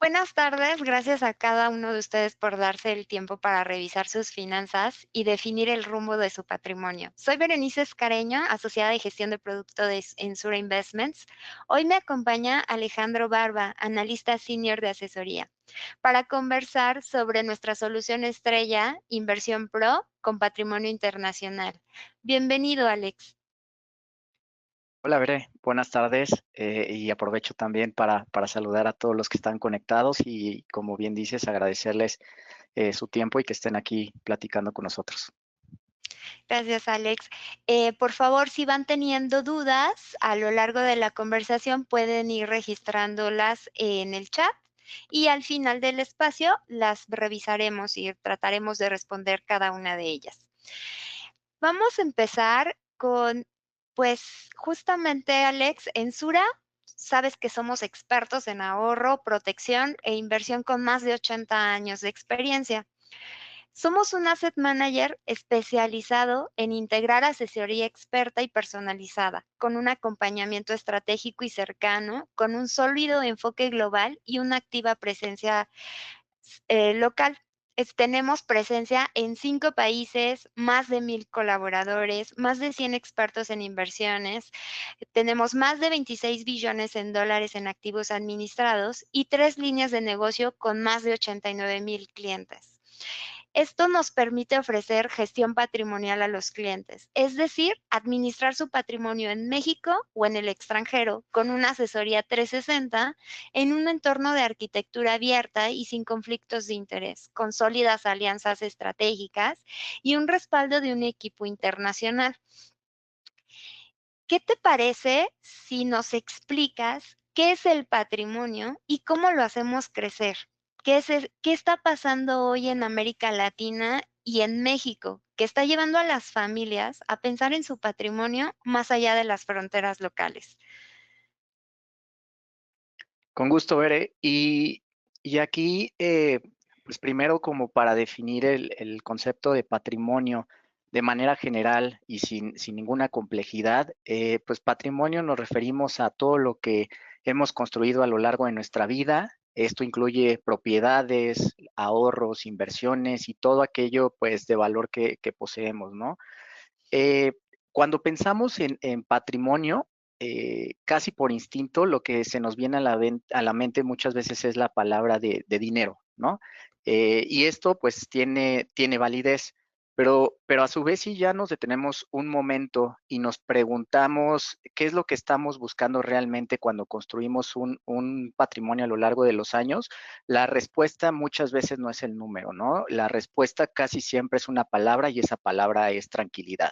Buenas tardes, gracias a cada uno de ustedes por darse el tiempo para revisar sus finanzas y definir el rumbo de su patrimonio. Soy Berenice Escareño, asociada de gestión de producto de Ensura Investments. Hoy me acompaña Alejandro Barba, analista senior de asesoría, para conversar sobre nuestra solución estrella, Inversión Pro con patrimonio internacional. Bienvenido, Alex. Hola, Bere, buenas tardes y aprovecho también para saludar a todos los que están conectados y, como bien dices, agradecerles su tiempo y que estén aquí platicando con nosotros. Gracias, Alex. Por favor, si van teniendo dudas a lo largo de la conversación, pueden ir registrándolas en el chat y al final del espacio las revisaremos y trataremos de responder cada una de ellas. Vamos a empezar con, pues, justamente, Alex, en Sura, sabes que somos expertos en ahorro, protección e inversión con más de 80 años de experiencia. Somos un asset manager especializado en integrar asesoría experta y personalizada, con un acompañamiento estratégico y cercano, con un sólido enfoque global y una activa presencia local. Tenemos presencia en 5 países, más de 1,000 colaboradores, más de 100 expertos en inversiones, tenemos más de 26 billones en dólares en activos administrados y 3 líneas de negocio con más de 89,000 clientes. Esto nos permite ofrecer gestión patrimonial a los clientes, es decir, administrar su patrimonio en México o en el extranjero con una asesoría 360 en un entorno de arquitectura abierta y sin conflictos de interés, con sólidas alianzas estratégicas y un respaldo de un equipo internacional. ¿Qué te parece si nos explicas qué es el patrimonio y cómo lo hacemos crecer? ¿Qué está pasando hoy en América Latina y en México, que está llevando a las familias a pensar en su patrimonio más allá de las fronteras locales? Con gusto, Bere. Y aquí, pues primero como para definir el concepto de patrimonio de manera general y sin ninguna complejidad, pues patrimonio nos referimos a todo lo que hemos construido a lo largo de nuestra vida. Esto incluye propiedades, ahorros, inversiones y todo aquello pues de valor que poseemos, ¿no? Eh, Cuando pensamos en patrimonio, casi por instinto, lo que se nos viene a la mente muchas veces es la palabra de dinero, ¿no? Y esto pues tiene validez, pero a su vez si ya nos detenemos un momento y nos preguntamos qué es lo que estamos buscando realmente cuando construimos un patrimonio a lo largo de los años, la respuesta muchas veces no es el número, ¿no? La respuesta casi siempre es una palabra y esa palabra es tranquilidad.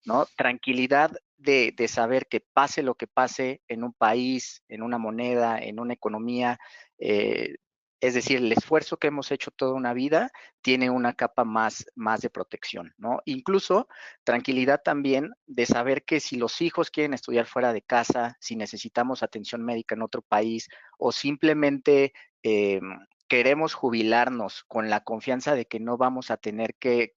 ¿No? Tranquilidad de saber que pase lo que pase en un país, en una moneda, en una economía, es decir, el esfuerzo que hemos hecho toda una vida tiene una capa más de protección, ¿no? Incluso tranquilidad también de saber que si los hijos quieren estudiar fuera de casa, si necesitamos atención médica en otro país o simplemente queremos jubilarnos con la confianza de que no vamos a tener que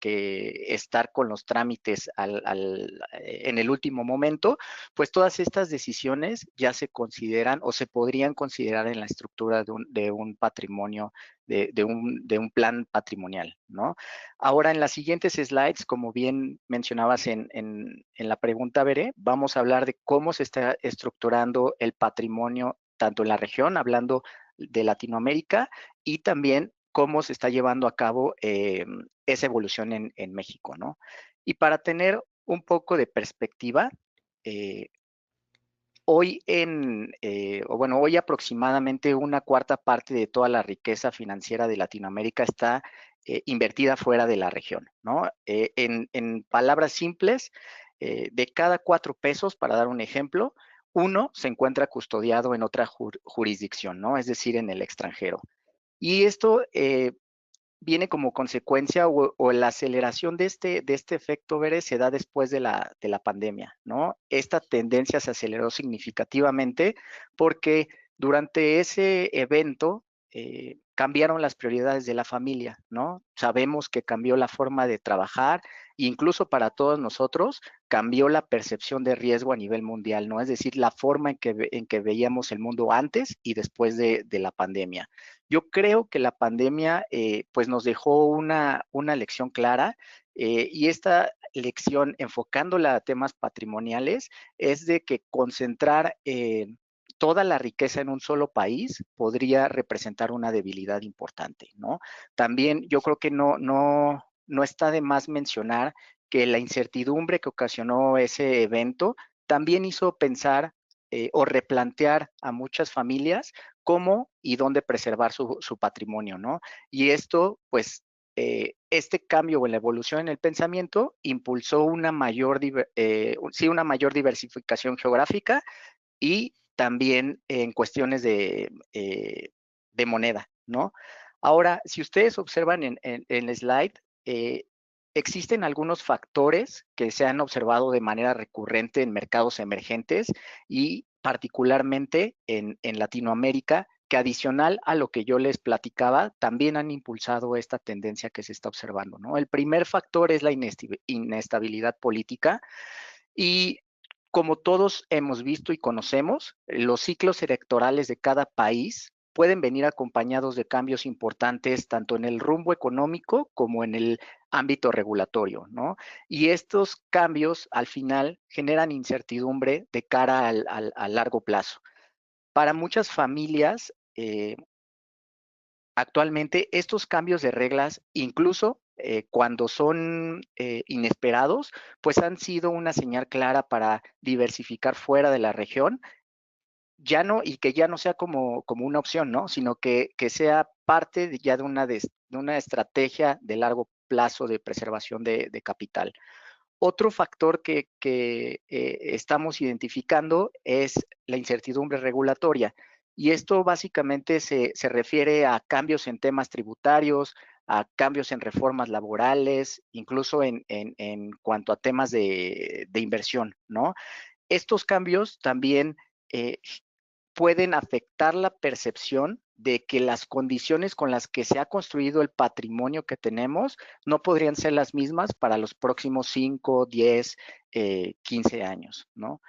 estar con los trámites en el último momento, pues todas estas decisiones ya se consideran o se podrían considerar en la estructura de un patrimonio, de un plan patrimonial, ¿no? Ahora, en las siguientes slides, como bien mencionabas en la pregunta, Veré, vamos a hablar de cómo se está estructurando el patrimonio tanto en la región, hablando de Latinoamérica, y también cómo se está llevando a cabo esa evolución en México, ¿no? Y para tener un poco de perspectiva, eh, hoy aproximadamente una cuarta parte de toda la riqueza financiera de Latinoamérica está invertida fuera de la región, ¿no? En palabras simples, de cada 4 pesos, para dar un ejemplo, uno se encuentra custodiado en otra jurisdicción, ¿no? Es decir, en el extranjero. Y esto viene como consecuencia o la aceleración de este efecto, Bere, se da después de la pandemia, ¿no? Esta tendencia se aceleró significativamente porque durante ese evento cambiaron las prioridades de la familia, ¿no? Sabemos que cambió la forma de trabajar, e incluso para todos nosotros cambió la percepción de riesgo a nivel mundial, ¿no? Es decir, la forma en que veíamos el mundo antes y después de la pandemia. Yo creo que la pandemia pues nos dejó una lección clara y esta lección enfocándola a temas patrimoniales es de que concentrar toda la riqueza en un solo país podría representar una debilidad importante, ¿no? También yo creo que no está de más mencionar que la incertidumbre que ocasionó ese evento también hizo pensar o replantear a muchas familias cómo y dónde preservar su patrimonio, ¿no? Y esto, pues, este cambio o la evolución en el pensamiento impulsó sí, una mayor diversificación geográfica y también en cuestiones de moneda, ¿no? Ahora, si ustedes observan en el slide, existen algunos factores que se han observado de manera recurrente en mercados emergentes y particularmente en Latinoamérica, que adicional a lo que yo les platicaba, también han impulsado esta tendencia que se está observando, ¿no? El primer factor es la inestabilidad política y como todos hemos visto y conocemos, los ciclos electorales de cada país pueden venir acompañados de cambios importantes tanto en el rumbo económico como en el ámbito regulatorio, ¿no? Y estos cambios al final generan incertidumbre de cara al largo plazo. Para muchas familias, actualmente estos cambios de reglas, incluso cuando son inesperados, pues han sido una señal clara para diversificar fuera de la región, ya no, y que ya no sea como una opción, ¿no? Sino que sea parte ya de una estrategia de largo plazo de preservación de capital. Otro factor que estamos identificando es la incertidumbre regulatoria. Y esto básicamente se refiere a cambios en temas tributarios, a cambios en reformas laborales, incluso en cuanto a temas de inversión, ¿no? Estos cambios también eh, pueden afectar la percepción de que las condiciones con las que se ha construido el patrimonio que tenemos no podrían ser las mismas para los próximos 5, 10, 15 años, ¿no?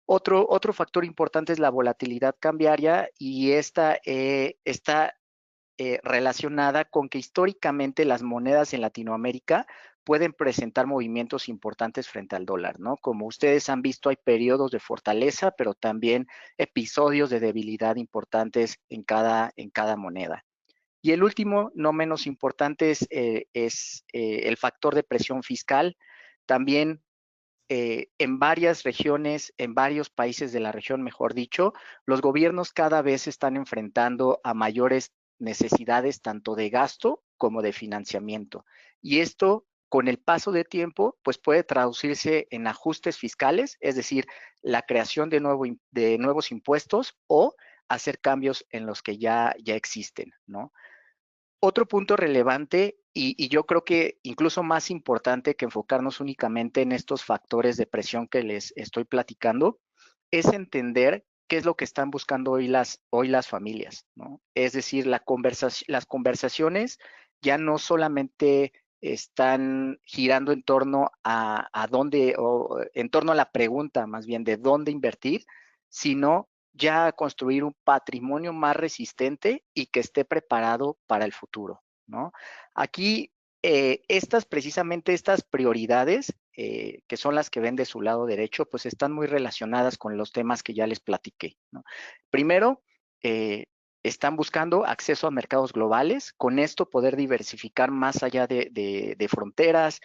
Otro factor importante es la volatilidad cambiaria y esta está relacionada con que históricamente las monedas en Latinoamérica pueden presentar movimientos importantes frente al dólar, ¿no? Como ustedes han visto, hay periodos de fortaleza, pero también episodios de debilidad importantes en cada moneda. Y el último, no menos importante, es el factor de presión fiscal. También en varias regiones, en varios países de la región, mejor dicho, los gobiernos cada vez están enfrentando a mayores necesidades tanto de gasto como de financiamiento. Y esto, con el paso de tiempo, pues puede traducirse en ajustes fiscales, es decir, la creación de nuevos impuestos o hacer cambios en los que ya existen, ¿no? Otro punto relevante, y yo creo que incluso más importante que enfocarnos únicamente en estos factores de presión que les estoy platicando, es entender qué es lo que están buscando hoy las familias, ¿no? Es decir, las conversaciones ya no solamente están girando en torno a dónde, o en torno a la pregunta más bien de dónde invertir, sino ya construir un patrimonio más resistente y que esté preparado para el futuro, ¿no? Aquí, precisamente estas prioridades, que son las que ven de su lado derecho, pues están muy relacionadas con los temas que ya les platiqué, ¿no? Primero, eh, están buscando acceso a mercados globales, con esto poder diversificar más allá de fronteras,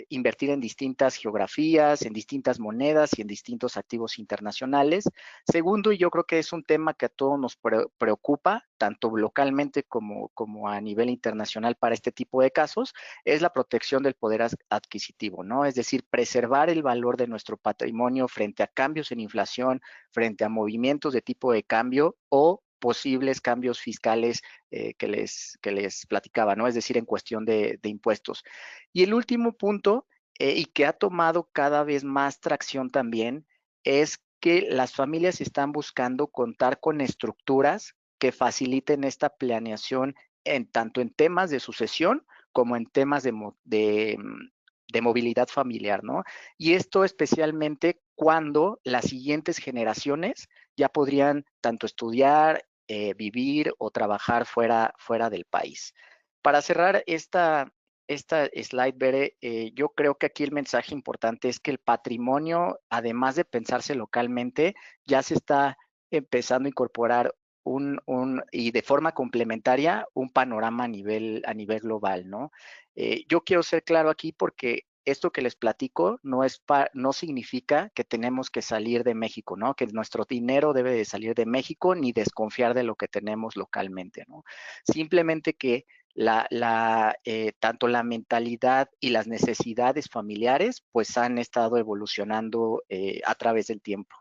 invertir en distintas geografías, en distintas monedas y en distintos activos internacionales. Segundo, y yo creo que es un tema que a todos nos preocupa, tanto localmente como a nivel internacional para este tipo de casos, es la protección del poder adquisitivo, ¿no? Es decir, preservar el valor de nuestro patrimonio frente a cambios en inflación, frente a movimientos de tipo de cambio o posibles cambios fiscales que les platicaba, ¿no? Es decir, en cuestión de impuestos. Y el último punto, y que ha tomado cada vez más tracción también, es que las familias están buscando contar con estructuras que faciliten esta planeación tanto en temas de sucesión como en temas de movilidad familiar, ¿no? Y esto especialmente cuando las siguientes generaciones ya podrían tanto estudiar, vivir o trabajar fuera del país. Para cerrar esta slide, Bere, yo creo que aquí el mensaje importante es que el patrimonio, además de pensarse localmente, ya se está empezando a incorporar y de forma complementaria un panorama a nivel global, ¿no? Yo quiero ser claro aquí porque esto que les platico no significa que tenemos que salir de México, ¿no? Que nuestro dinero debe de salir de México ni desconfiar de lo que tenemos localmente, ¿no? Simplemente que tanto la mentalidad y las necesidades familiares pues han estado evolucionando a través del tiempo.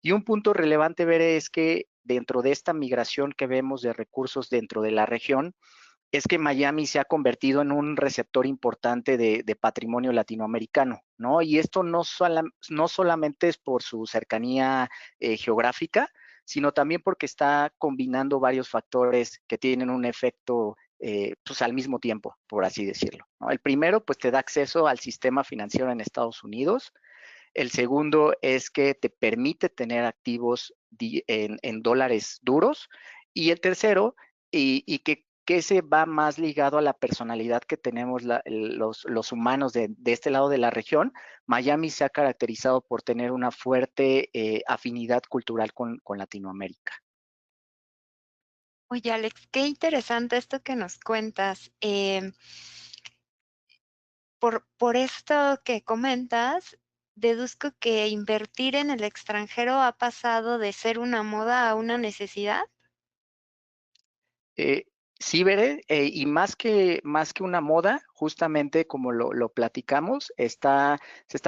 Y un punto relevante, Veré, es que dentro de esta migración que vemos de recursos dentro de la región, es que Miami se ha convertido en un receptor importante de patrimonio latinoamericano, ¿no? Y esto no solamente es por su cercanía geográfica, sino también porque está combinando varios factores que tienen un efecto pues al mismo tiempo, por así decirlo, ¿no? El primero, pues te da acceso al sistema financiero en Estados Unidos. El segundo es que te permite tener activos en dólares duros. Y el tercero, que ese va más ligado a la personalidad que tenemos los humanos de este lado de la región. Miami se ha caracterizado por tener una fuerte afinidad cultural con Latinoamérica. Oye, Alex, qué interesante esto que nos cuentas. Por esto que comentas, deduzco que invertir en el extranjero ha pasado de ser una moda a una necesidad. Eh, sí, Veré, y más que una moda, justamente como lo platicamos, se está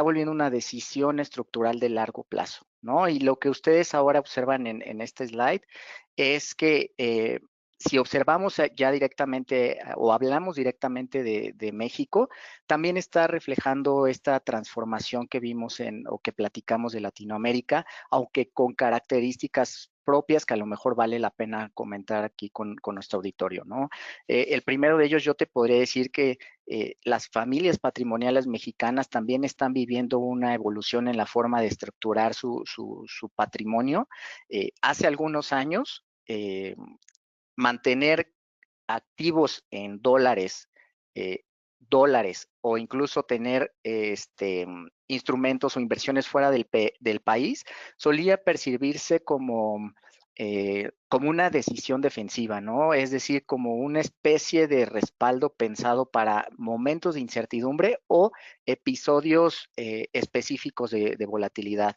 volviendo una decisión estructural de largo plazo, ¿no? Y lo que ustedes ahora observan en este slide es que si observamos ya directamente o hablamos directamente de México, también está reflejando esta transformación que vimos o que platicamos de Latinoamérica, aunque con características propias que a lo mejor vale la pena comentar aquí con nuestro auditorio, ¿no? El primero de ellos yo te podría decir que las familias patrimoniales mexicanas también están viviendo una evolución en la forma de estructurar su patrimonio. Hace algunos años, mantener activos en eh, dólares o incluso tener instrumentos o inversiones fuera del país, solía percibirse como una decisión defensiva, ¿no? Es decir, como una especie de respaldo pensado para momentos de incertidumbre o episodios específicos de volatilidad.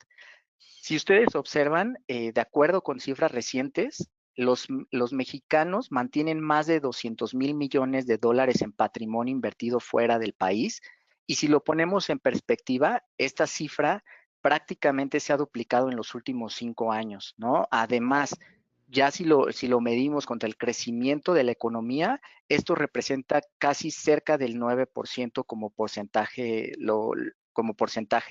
Si ustedes observan, de acuerdo con cifras recientes, los mexicanos mantienen más de 200,000 millones de dólares en patrimonio invertido fuera del país. Y si lo ponemos en perspectiva, esta cifra prácticamente se ha duplicado en los últimos 5 años, ¿no? Además, ya si lo medimos contra el crecimiento de la economía, esto representa casi cerca del 9% como porcentaje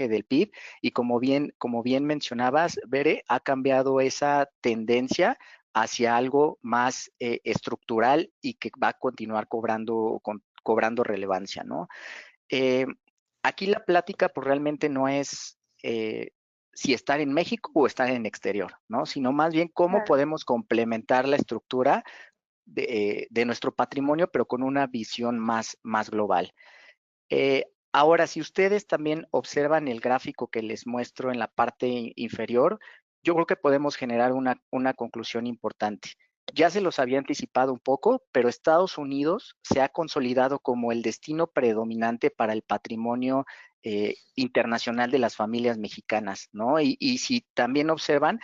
del PIB. Y como bien mencionabas, Bere, ha cambiado esa tendencia hacia algo más estructural y que va a continuar cobrando relevancia, ¿no? Eh, Aquí la plática pues realmente no es si estar en México o estar en exterior, ¿no? Sino más bien cómo Claro. podemos complementar la estructura de nuestro patrimonio, pero con una visión más global. Ahora, si ustedes también observan el gráfico que les muestro en la parte inferior, yo creo que podemos generar una conclusión importante. Ya se los había anticipado un poco, pero Estados Unidos se ha consolidado como el destino predominante para el patrimonio internacional de las familias mexicanas, ¿no? Y si también observan,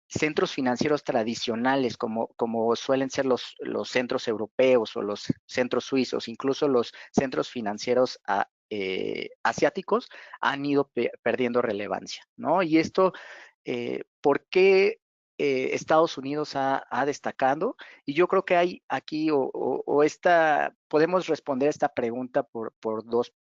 centros financieros tradicionales, como suelen ser los centros europeos o los centros suizos, incluso los centros financieros asiáticos, han ido perdiendo relevancia, ¿no? Y esto, ¿por qué Estados Unidos ha destacado? Y yo creo que hay aquí, podemos responder esta pregunta por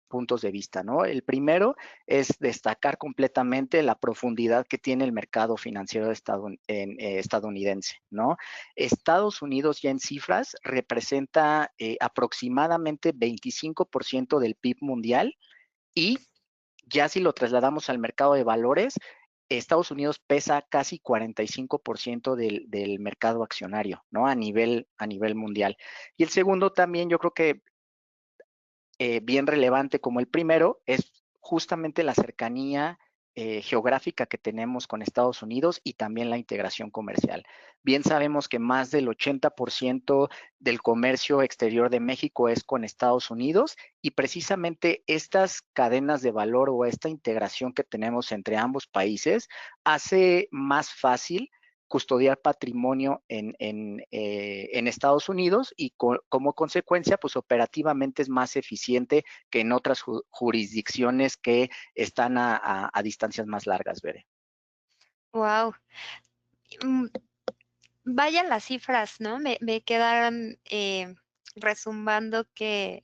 puntos de vista, ¿no? El primero es destacar completamente la profundidad que tiene el mercado financiero estadounidense, ¿no? Estados Unidos ya en cifras representa aproximadamente 25% del PIB mundial y ya si lo trasladamos al mercado de valores, Estados Unidos pesa casi 45% del mercado accionario, ¿no? A nivel mundial. Y el segundo también yo creo que bien relevante como el primero es justamente la cercanía geográfica que tenemos con Estados Unidos y también la integración comercial. Bien sabemos que más del 80% del comercio exterior de México es con Estados Unidos y precisamente estas cadenas de valor o esta integración que tenemos entre ambos países hace más fácil custodiar patrimonio en Estados Unidos y como consecuencia, pues operativamente es más eficiente que en otras jurisdicciones que están a distancias más largas, Bere. Wow. Vaya las cifras, ¿no? Me quedaron resumbando que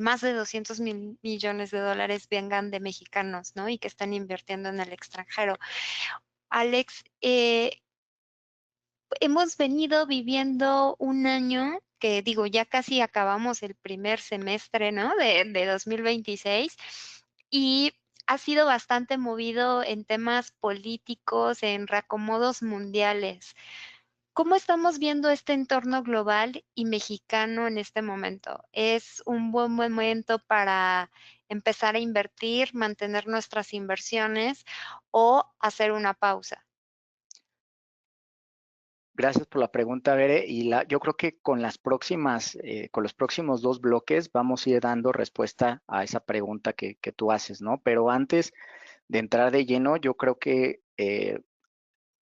más de 200 millones de dólares vengan de mexicanos, ¿no? Y que están invirtiendo en el extranjero. Alex, hemos venido viviendo un año que digo, ya casi acabamos el primer semestre, ¿no? De 2026 y ha sido bastante movido en temas políticos, en reacomodos mundiales. ¿Cómo estamos viendo este entorno global y mexicano en este momento? ¿Es un buen momento para empezar a invertir, mantener nuestras inversiones o hacer una pausa? Gracias por la pregunta, Bere. Yo creo que con los próximos dos bloques vamos a ir dando respuesta a esa pregunta que tú haces, ¿no? Pero antes de entrar de lleno, yo creo que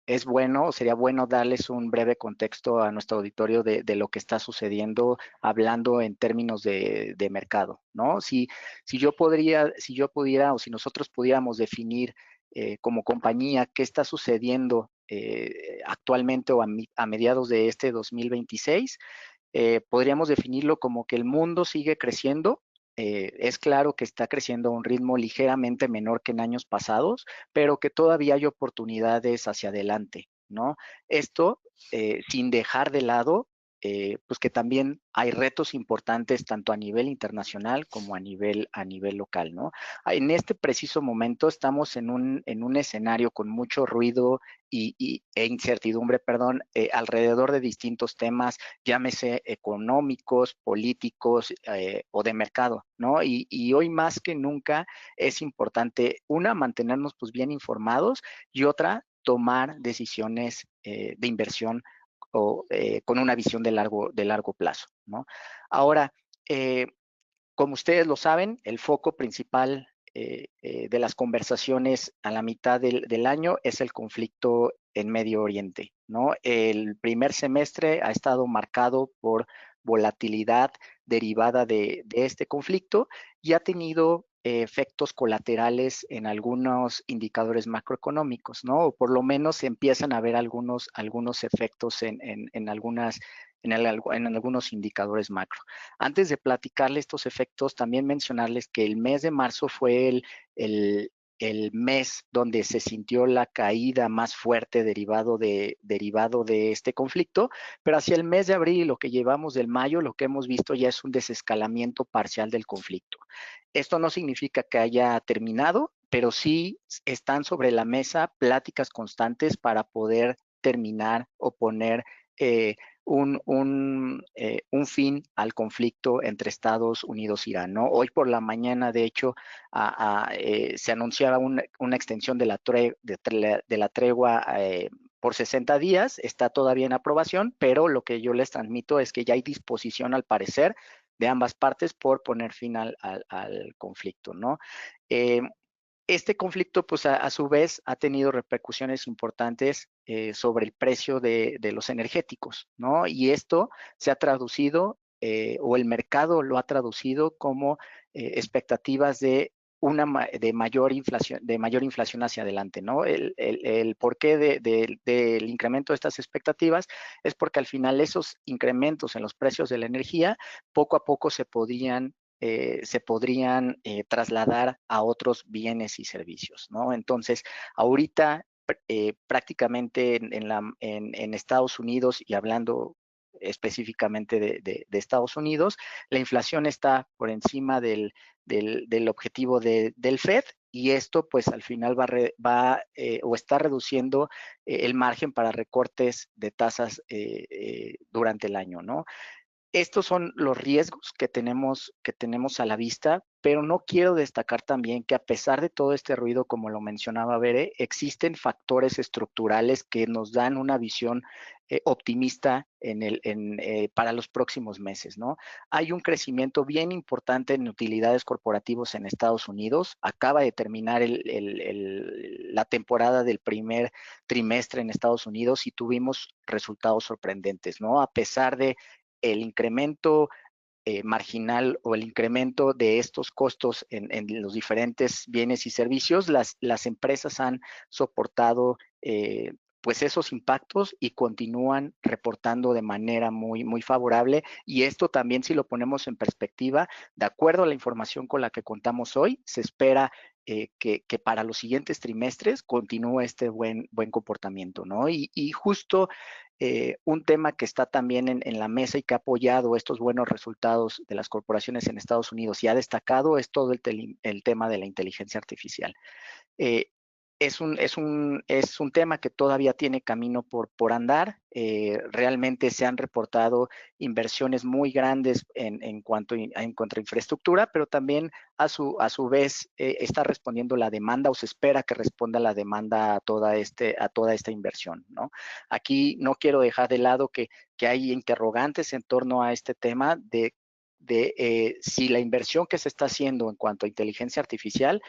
sería bueno darles un breve contexto a nuestro auditorio de lo que está sucediendo, hablando en términos de mercado, ¿no? Si yo pudiera o si nosotros pudiéramos definir como compañía qué está sucediendo actualmente o a mediados de este 2026, podríamos definirlo como que el mundo sigue creciendo. Es claro que está creciendo a un ritmo ligeramente menor que en años pasados, pero que todavía hay oportunidades hacia adelante, ¿no? Esto sin dejar de lado, pues que también hay retos importantes tanto a nivel internacional como a nivel local, ¿no? En este preciso momento estamos en un escenario con mucho ruido e incertidumbre, perdón, alrededor de distintos temas, llámese económicos, políticos o de mercado, ¿no? Y hoy más que nunca es importante, una, mantenernos pues bien informados y otra, tomar decisiones de inversión o con una visión de largo plazo, ¿no? Ahora, eh, como ustedes lo saben, el foco principal de las conversaciones a la mitad del año es el conflicto en Medio Oriente, ¿no? El primer semestre ha estado marcado por volatilidad derivada de este conflicto y ha tenido efectos colaterales en algunos indicadores macroeconómicos, ¿no? O por lo menos se empiezan a ver algunos efectos en algunos indicadores macro. Antes de platicarles estos efectos, también mencionarles que el mes de marzo fue el mes donde se sintió la caída más fuerte derivado de este conflicto, pero hacia el mes de abril y lo que llevamos del mayo, lo que hemos visto ya es un desescalamiento parcial del conflicto. Esto no significa que haya terminado, pero sí están sobre la mesa pláticas constantes para poder terminar o poner eh, un fin al conflicto entre Estados Unidos e Irán, ¿no? Hoy por la mañana, de hecho, se anunciaba una extensión de la tregua por 60 días, está todavía en aprobación, pero lo que yo les transmito es que ya hay disposición, al parecer, de ambas partes por poner fin al conflicto, ¿no? Eh, este conflicto, pues a su vez, ha tenido repercusiones importantes sobre el precio de los energéticos, ¿no? Y esto se ha traducido, o el mercado lo ha traducido como expectativas de mayor inflación hacia adelante, ¿no? El porqué del incremento de estas expectativas es porque al final esos incrementos en los precios de la energía poco a poco se podían se podrían trasladar a otros bienes y servicios, ¿no? Entonces, ahorita prácticamente en Estados Unidos, y hablando específicamente de Estados Unidos, la inflación está por encima del objetivo del Fed, y esto pues al final o está reduciendo el margen para recortes de tasas durante el año, ¿no? Estos son los riesgos que tenemos a la vista, pero no quiero destacar también que a pesar de todo este ruido, como lo mencionaba Bere, existen factores estructurales que nos dan una visión optimista para los próximos meses, ¿no? Hay un crecimiento bien importante en utilidades corporativas en Estados Unidos. Acaba de terminar la temporada del primer trimestre en Estados Unidos y tuvimos resultados sorprendentes, ¿no? A pesar de el incremento marginal o el incremento de estos costos en los diferentes bienes y servicios, las empresas han soportado pues esos impactos y continúan reportando de manera muy favorable. Y esto también, si lo ponemos en perspectiva, de acuerdo a la información con la que contamos hoy, se espera que para los siguientes trimestres continúe este buen comportamiento, ¿no? Y justo un tema que está también en la mesa y que ha apoyado estos buenos resultados de las corporaciones en Estados Unidos y ha destacado es todo el tema de la inteligencia artificial. Eh, es un tema que todavía tiene camino por andar. Realmente se han reportado inversiones muy grandes en cuanto a infraestructura, pero también a su vez está respondiendo la demanda, o se espera que responda la demanda a toda esta inversión, ¿no? Aquí no quiero dejar de lado que hay interrogantes en torno a este tema de si la inversión que se está haciendo en cuanto a inteligencia artificial,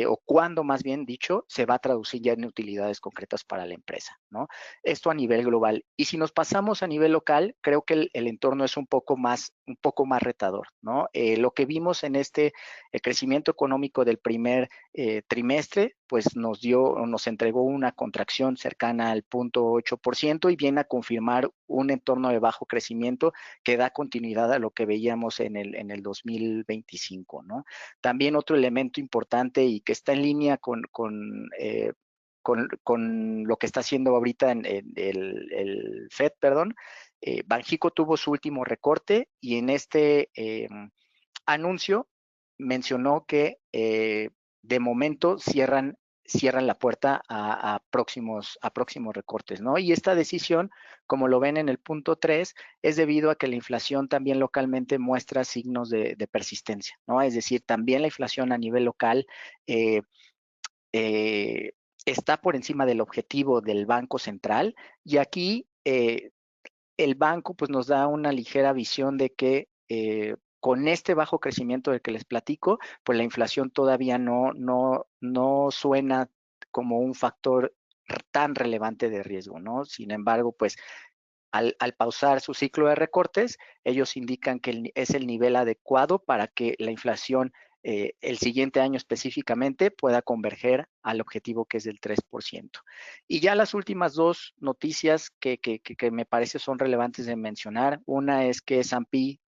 o cuándo más bien dicho, se va a traducir ya en utilidades concretas para la empresa, ¿no? Esto a nivel global. Y si nos pasamos a nivel local, creo que el entorno es un poco más retador, ¿no? Lo que vimos en el crecimiento económico del primer trimestre, pues nos entregó una contracción cercana al 0.8% y viene a confirmar un entorno de bajo crecimiento que da continuidad a lo que veíamos en el 2025, ¿no? También otro elemento importante y que está en línea con lo que está haciendo ahorita en el Fed, perdón. Banxico tuvo su último recorte y en este anuncio mencionó que de momento cierran la puerta a próximos recortes, ¿no? Y esta decisión, como lo ven en el punto 3, es debido a que la inflación también localmente muestra signos de persistencia, ¿no? Es decir, también la inflación a nivel local eh, eh, está por encima del objetivo del Banco Central, y aquí el banco pues nos da una ligera visión de que con este bajo crecimiento del que les platico, pues la inflación todavía no suena como un factor tan relevante de riesgo, ¿no? Sin embargo, pues al pausar su ciclo de recortes, ellos indican que es el nivel adecuado para que la inflación el siguiente año específicamente pueda converger al objetivo que es del 3%. Y ya las últimas dos noticias que me parece son relevantes de mencionar, una es que S&P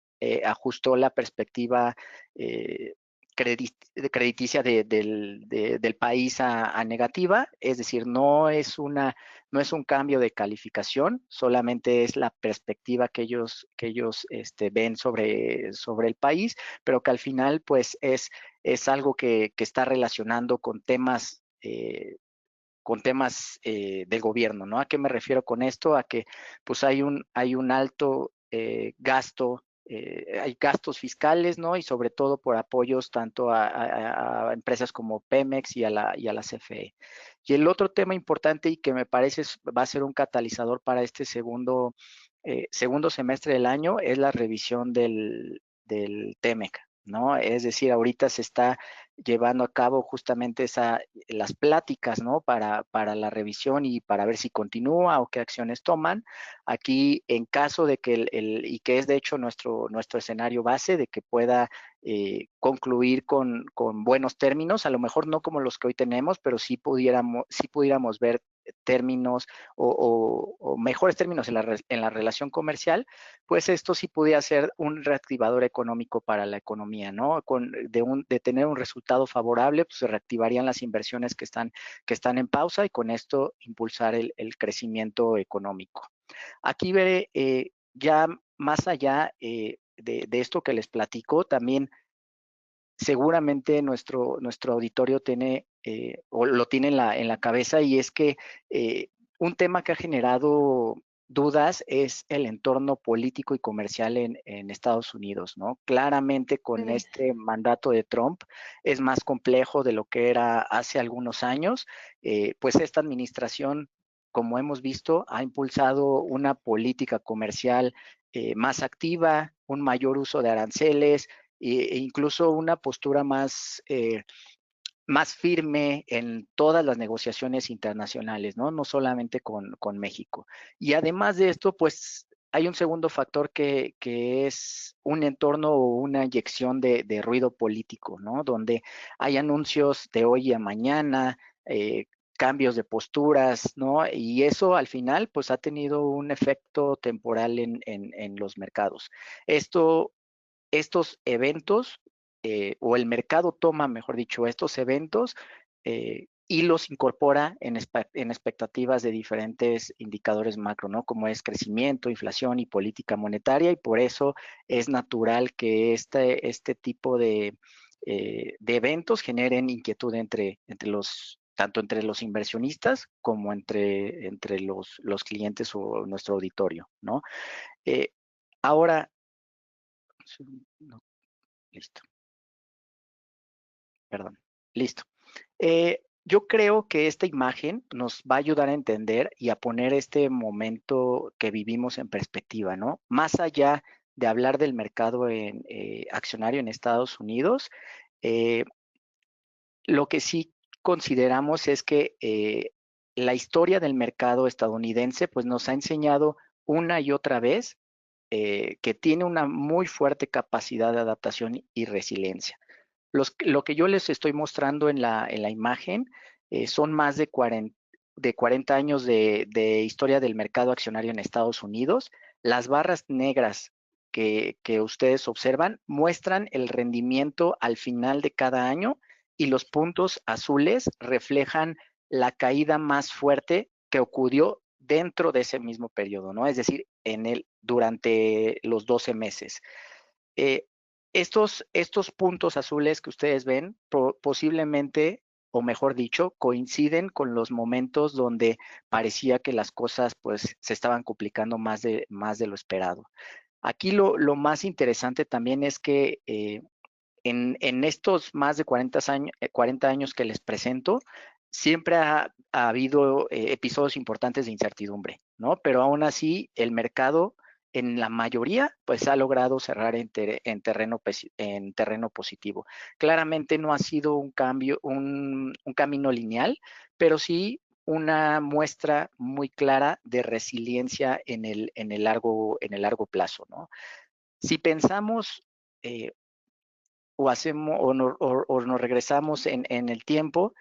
ajustó la perspectiva eh, crediticia del país a negativa, es decir, no es un cambio de calificación, solamente es la perspectiva que ellos ven sobre el país, pero que al final pues es algo que está relacionando con temas del gobierno, ¿no? ¿A qué me refiero con esto? A que pues hay un alto gasto, hay gastos fiscales, ¿no? Y sobre todo por apoyos tanto a empresas como Pemex y a la CFE. Y el otro tema importante y que me parece va a ser un catalizador para este segundo semestre del año es la revisión del TEMEC, ¿no? Es decir, ahorita se está llevando a cabo justamente las pláticas, ¿no? Para la revisión y para ver si continúa o qué acciones toman. Aquí, en caso de que y que es de hecho nuestro escenario base, de que pueda concluir con buenos términos, a lo mejor no como los que hoy tenemos, pero sí pudiéramos ver términos o mejores términos en la relación comercial, pues esto sí pudiera ser un reactivador económico para la economía, ¿no? De tener un resultado favorable, pues se reactivarían las inversiones que están en pausa y con esto impulsar el crecimiento económico. Aquí veré ya más allá de esto que les platico, también seguramente nuestro auditorio tiene o lo tiene en la cabeza, y es que un tema que ha generado dudas es el entorno político y comercial en Estados Unidos, ¿no? Claramente con Sí. este mandato de Trump es más complejo de lo que era hace algunos años, pues esta administración, como hemos visto, ha impulsado una política comercial más activa, un mayor uso de aranceles, incluso una postura más firme en todas las negociaciones internacionales, ¿no? No solamente con México. Y además de esto, pues hay un segundo factor que es un entorno o una inyección de ruido político, ¿no? Donde hay anuncios de hoy a mañana, cambios de posturas, ¿no? Y eso al final, pues ha tenido un efecto temporal en los mercados. Estos eventos, o el mercado toma, mejor dicho, estos eventos y los incorpora en expectativas de diferentes indicadores macro, ¿no? Como es crecimiento, inflación y política monetaria, y por eso es natural que este tipo de eventos generen inquietud tanto entre los inversionistas como entre los clientes o nuestro auditorio, ¿no? Eh, ahora, no, listo. Perdón, listo. Yo creo que esta imagen nos va a ayudar a entender y a poner este momento que vivimos en perspectiva, ¿no? Más allá de hablar del mercado accionario en Estados Unidos, eh, lo que sí consideramos es que la historia del mercado estadounidense pues nos ha enseñado una y otra vez que tiene una muy fuerte capacidad de adaptación y resiliencia. Lo que yo les estoy mostrando en la imagen son más de 40 años de historia del mercado accionario en Estados Unidos. Las barras negras que ustedes observan muestran el rendimiento al final de cada año, y los puntos azules reflejan la caída más fuerte que ocurrió dentro de ese mismo periodo, ¿no? Es decir, durante los 12 meses. Eh, estos puntos azules que ustedes ven posiblemente, o mejor dicho, coinciden con los momentos donde parecía que las cosas pues se estaban complicando más de lo esperado. Aquí lo más interesante también es que en estos más de 40 años que les presento, siempre ha habido episodios importantes de incertidumbre, ¿no? Pero aún así, el mercado, en la mayoría, pues ha logrado cerrar en terreno positivo. Claramente no ha sido un camino lineal, pero sí una muestra muy clara de resiliencia en el largo plazo, ¿no? Si pensamos o hacemos o nos regresamos en el tiempo,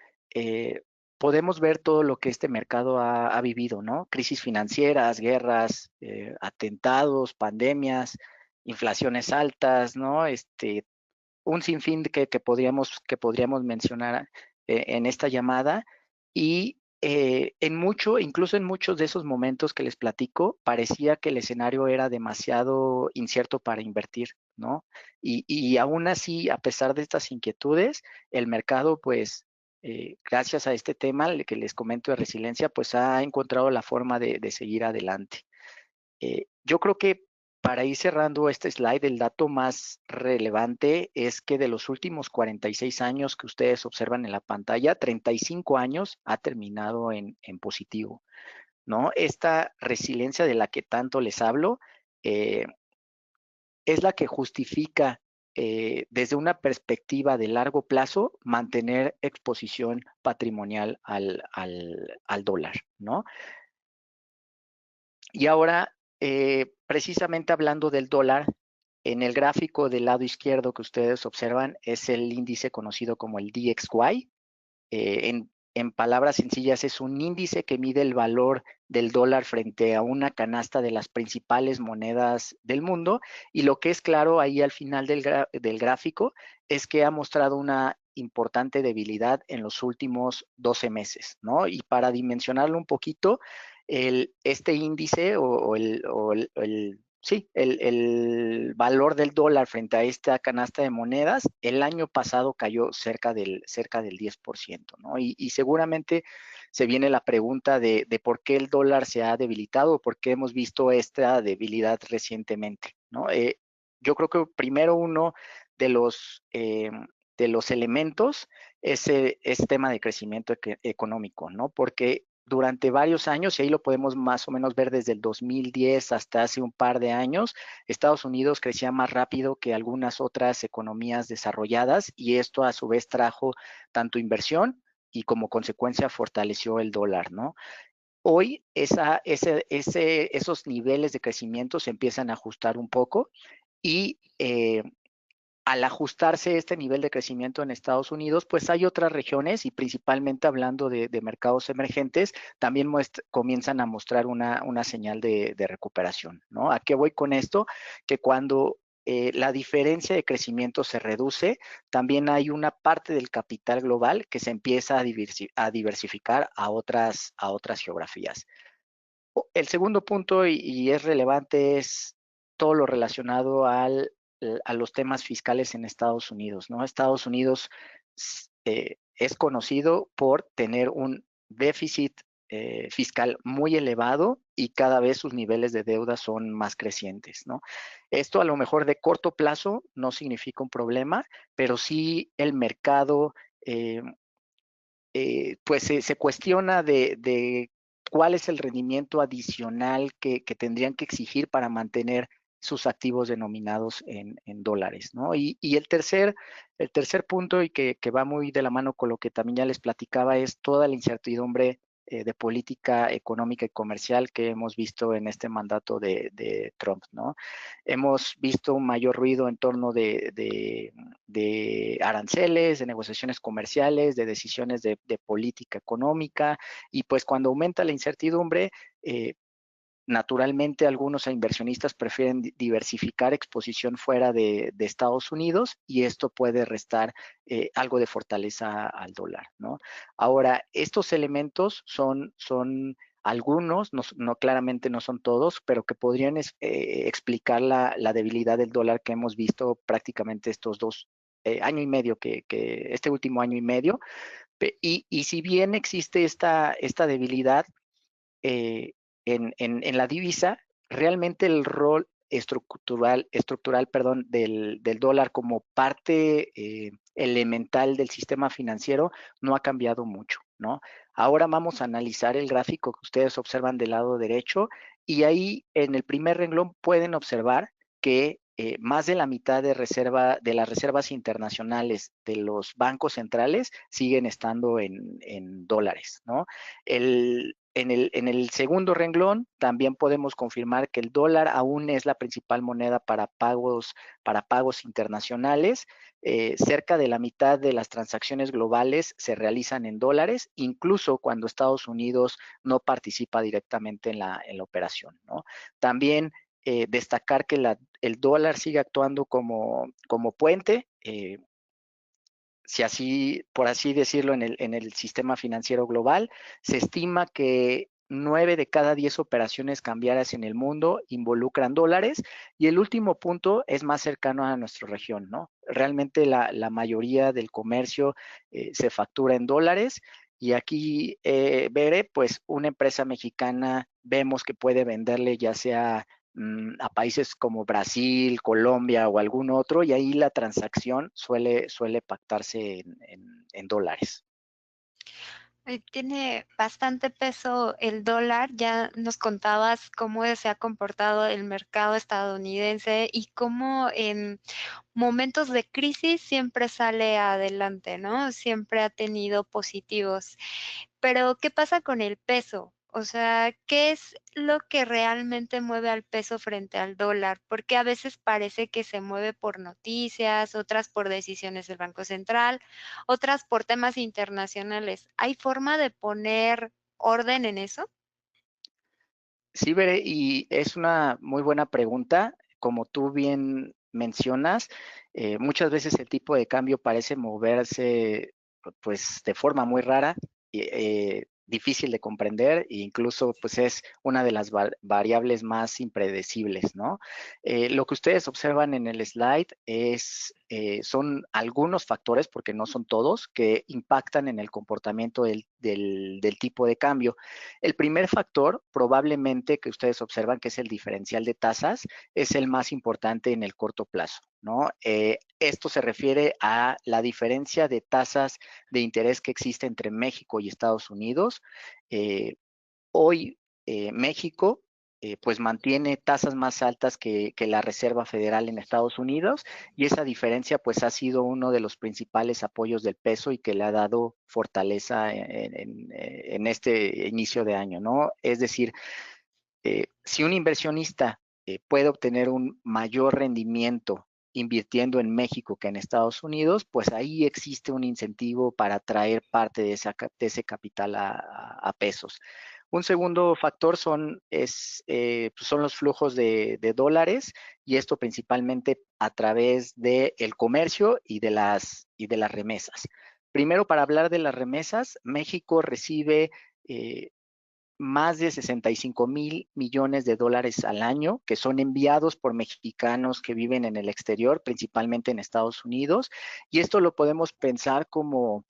podemos ver todo lo que este mercado ha vivido, ¿no? Crisis financieras, guerras, atentados, pandemias, inflaciones altas, ¿no? Un sinfín que podríamos mencionar en esta llamada, y incluso en muchos de esos momentos que les platico, parecía que el escenario era demasiado incierto para invertir, ¿no? Y aún así, a pesar de estas inquietudes, el mercado, pues, gracias a este tema que les comento de resiliencia, pues ha encontrado la forma de seguir adelante. Yo creo que para ir cerrando este slide, el dato más relevante es que de los últimos 46 años que ustedes observan en la pantalla, 35 años ha terminado en positivo, ¿no? Esta resiliencia de la que tanto les hablo eh, es la que justifica desde una perspectiva de largo plazo mantener exposición patrimonial al dólar, ¿no? Y ahora, precisamente hablando del dólar, en el gráfico del lado izquierdo que ustedes observan es el índice conocido como el DXY. en palabras sencillas, es un índice que mide el valor del dólar frente a una canasta de las principales monedas del mundo. Y lo que es claro ahí al final del gráfico es que ha mostrado una importante debilidad en los últimos 12 meses, ¿no? Y para dimensionarlo un poquito, este índice sí, el valor del dólar frente a esta canasta de monedas, el año pasado cayó cerca del 10%, ¿no? Y seguramente se viene la pregunta de por qué el dólar se ha debilitado, por qué hemos visto esta debilidad recientemente, ¿no? Yo creo que primero uno de los elementos es tema de crecimiento económico, ¿no? Porque durante varios años, y ahí lo podemos más o menos ver desde el 2010 hasta hace un par de años, Estados Unidos crecía más rápido que algunas otras economías desarrolladas y esto a su vez trajo tanto inversión y como consecuencia fortaleció el dólar, ¿no? Hoy esos niveles de crecimiento se empiezan a ajustar un poco y al ajustarse este nivel de crecimiento en Estados Unidos, pues hay otras regiones y principalmente hablando de mercados emergentes, también comienzan a mostrar una señal de recuperación, ¿no? ¿A qué voy con esto? Que cuando la diferencia de crecimiento se reduce, también hay una parte del capital global que se empieza a diversificar a otras geografías. El segundo punto, y es relevante, es todo lo relacionado a los temas fiscales en Estados Unidos, ¿no? Estados Unidos es conocido por tener un déficit fiscal muy elevado y cada vez sus niveles de deuda son más crecientes, ¿no? Esto a lo mejor de corto plazo no significa un problema, pero sí el mercado pues se cuestiona de cuál es el rendimiento adicional que tendrían que exigir para mantener sus activos denominados en dólares, ¿no? Y el tercer punto, y que va muy de la mano con lo que también ya les platicaba, es toda la incertidumbre de política económica y comercial que hemos visto en este mandato de Trump, ¿no? Hemos visto un mayor ruido en torno de aranceles, de negociaciones comerciales, de decisiones de política económica, y pues cuando aumenta la incertidumbre, naturalmente algunos inversionistas prefieren diversificar exposición fuera de Estados Unidos y esto puede restar algo de fortaleza al dólar, ¿no? Ahora, estos elementos son algunos, claramente no son todos, pero que podrían explicar la debilidad del dólar que hemos visto prácticamente estos año y medio, este último año y medio. Y si bien existe esta debilidad, eh, en la divisa, realmente el rol estructural perdón, del dólar como parte elemental del sistema financiero no ha cambiado mucho, ¿no? Ahora vamos a analizar el gráfico que ustedes observan del lado derecho y ahí en el primer renglón pueden observar que más de la mitad de las reservas internacionales de los bancos centrales siguen estando en dólares, ¿no? En el segundo renglón también podemos confirmar que el dólar aún es la principal moneda para pagos internacionales. Cerca de la mitad de las transacciones globales se realizan en dólares, incluso cuando Estados Unidos no participa directamente en la operación, ¿no? También destacar que el dólar sigue actuando como puente. Si así, por así decirlo, en el sistema financiero global, se estima que 9 de cada 10 operaciones cambiarias en el mundo involucran dólares y el último punto es más cercano a nuestra región, ¿no? Realmente la mayoría del comercio se factura en dólares y aquí veré, pues una empresa mexicana vemos que puede venderle ya sea a países como Brasil, Colombia o algún otro, y ahí la transacción suele pactarse en dólares. Tiene bastante peso el dólar. Ya nos contabas cómo se ha comportado el mercado estadounidense y cómo en momentos de crisis siempre sale adelante, ¿no? Siempre ha tenido positivos. Pero, ¿qué pasa con el peso? O sea, ¿qué es lo que realmente mueve al peso frente al dólar? Porque a veces parece que se mueve por noticias, otras por decisiones del Banco Central, otras por temas internacionales. ¿Hay forma de poner orden en eso? Sí, Bere, y es una muy buena pregunta. Como tú bien mencionas, muchas veces el tipo de cambio parece moverse pues de forma muy rara, difícil de comprender e incluso pues es una de las variables más impredecibles, ¿no? Lo que ustedes observan en el slide son algunos factores, porque no son todos, que impactan en el comportamiento del tipo de cambio. El primer factor, probablemente que ustedes observan, que es el diferencial de tasas, es el más importante en el corto plazo, ¿no? Esto se refiere a la diferencia de tasas de interés que existe entre México y Estados Unidos. Eh, Hoy México pues mantiene tasas más altas que la Reserva Federal en Estados Unidos, y esa diferencia pues ha sido uno de los principales apoyos del peso y que le ha dado fortaleza en este inicio de año, ¿no? Es decir, si un inversionista puede obtener un mayor rendimiento invirtiendo en México que en Estados Unidos, pues ahí existe un incentivo para traer parte de ese capital a pesos. Un segundo factor pues son los flujos de dólares, y esto principalmente a través del comercio y de las remesas. Primero, para hablar de las remesas, México recibe más de 65,000 millones de dólares al año, que son enviados por mexicanos que viven en el exterior, principalmente en Estados Unidos, y esto lo podemos pensar como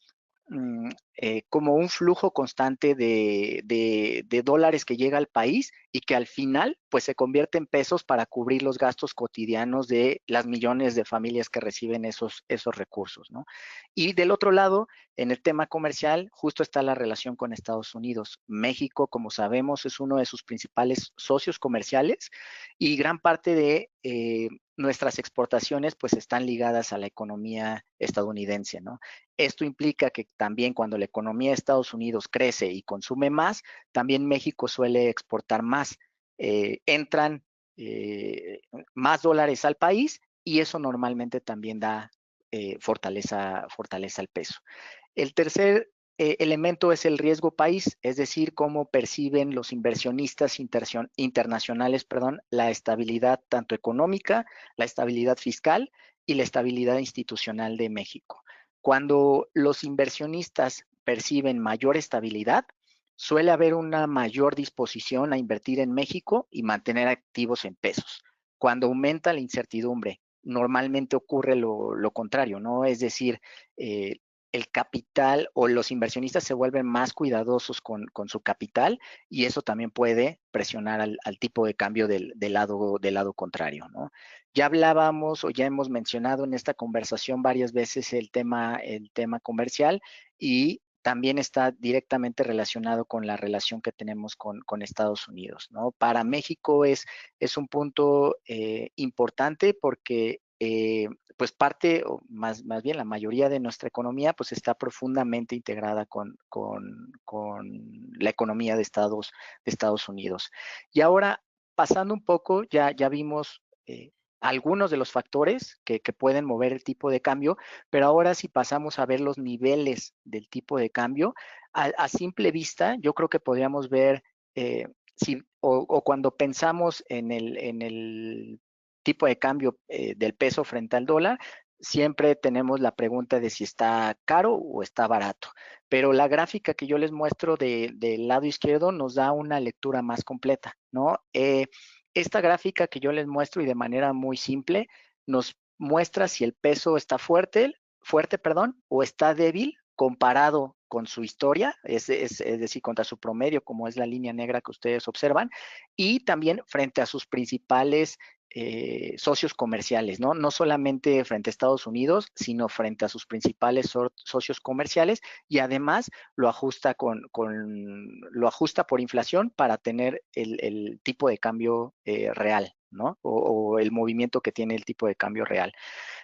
un flujo constante de dólares que llega al país y que al final pues se convierte en pesos para cubrir los gastos cotidianos de las millones de familias que reciben esos recursos, ¿no? Y del otro lado, en el tema comercial, justo está la relación con Estados Unidos. México, como sabemos, es uno de sus principales socios comerciales, y gran parte de nuestras exportaciones pues están ligadas a la economía estadounidense, ¿no? Esto implica que también cuando la economía de Estados Unidos crece y consume más, también México suele exportar más. Entran eh, más dólares al país, y eso normalmente también da fortaleza al peso. El tercer elemento es el riesgo país, es decir, cómo perciben los inversionistas internacionales, perdón, la estabilidad tanto económica, la estabilidad fiscal y la estabilidad institucional de México. Cuando los inversionistas perciben mayor estabilidad, suele haber una mayor disposición a invertir en México y mantener activos en pesos. Cuando aumenta la incertidumbre, normalmente ocurre lo contrario, ¿no? Es decir, el capital o los inversionistas se vuelven más cuidadosos con su capital, y eso también puede presionar al tipo de cambio del lado contrario, ¿no? Ya hablábamos o ya hemos mencionado en esta conversación varias veces el tema comercial, y también está directamente relacionado con la relación que tenemos con Estados Unidos, ¿no? Para México es un punto importante porque pues parte, o más bien la mayoría de nuestra economía, pues está profundamente integrada con la economía de Estados Unidos. Y ahora, pasando un poco, ya vimos algunos de los factores que pueden mover el tipo de cambio, pero ahora si pasamos a ver los niveles del tipo de cambio, a simple vista, yo creo que podríamos ver, o cuando pensamos en el tipo de cambio del peso frente al dólar, siempre tenemos la pregunta de si está caro o está barato. Pero la gráfica que yo les muestro del lado izquierdo nos da una lectura más completa, ¿no? Esta gráfica que yo les muestro, y de manera muy simple, nos muestra si el peso está fuerte, o está débil comparado con su historia, es decir, contra su promedio, como es la línea negra que ustedes observan, y también frente a sus principales socios comerciales, ¿no? No solamente frente a Estados Unidos, sino frente a sus principales socios comerciales, y además lo ajusta por inflación para tener el tipo de cambio real, ¿no? O el movimiento que tiene el tipo de cambio real.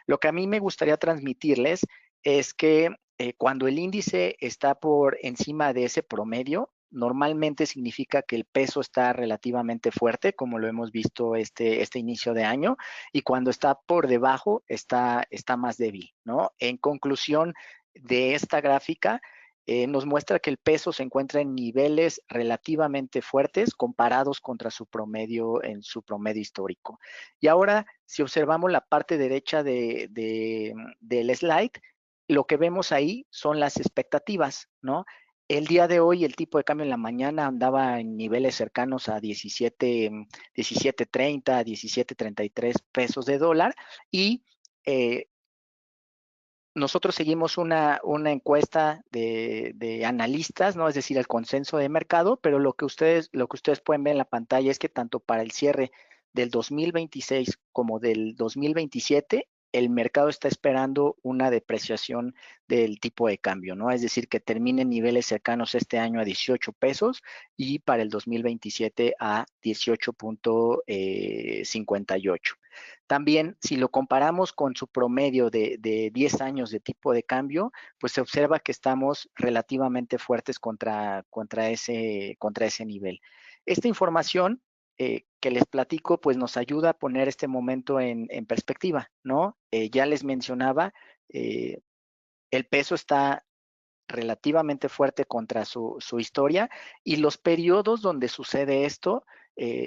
Lo que a mí me gustaría transmitirles es que cuando el índice está por encima de ese promedio, normalmente significa que el peso está relativamente fuerte, como lo hemos visto este inicio de año, y cuando está por debajo está más débil, ¿no? En conclusión de esta gráfica, nos muestra que el peso se encuentra en niveles relativamente fuertes comparados contra su promedio en su promedio histórico. Y ahora, si observamos la parte derecha del slide, lo que vemos ahí son las expectativas, ¿no? El día de hoy el tipo de cambio en la mañana andaba en niveles cercanos a 17.30, 17.33 pesos de dólar y nosotros seguimos una encuesta de analistas, ¿no? Es decir, el consenso de mercado, pero lo que ustedes pueden ver en la pantalla es que tanto para el cierre del 2026 como del 2027, el mercado está esperando una depreciación del tipo de cambio, ¿no? Es decir, que termine en niveles cercanos este año a 18 pesos y para el 2027 a 18.58. También, si lo comparamos con su promedio de 10 años de tipo de cambio, pues se observa que estamos relativamente fuertes contra ese nivel. Esta información que les platico, pues nos ayuda a poner este momento en perspectiva, ¿no? Ya les mencionaba, el peso está relativamente fuerte contra su historia y los periodos donde sucede esto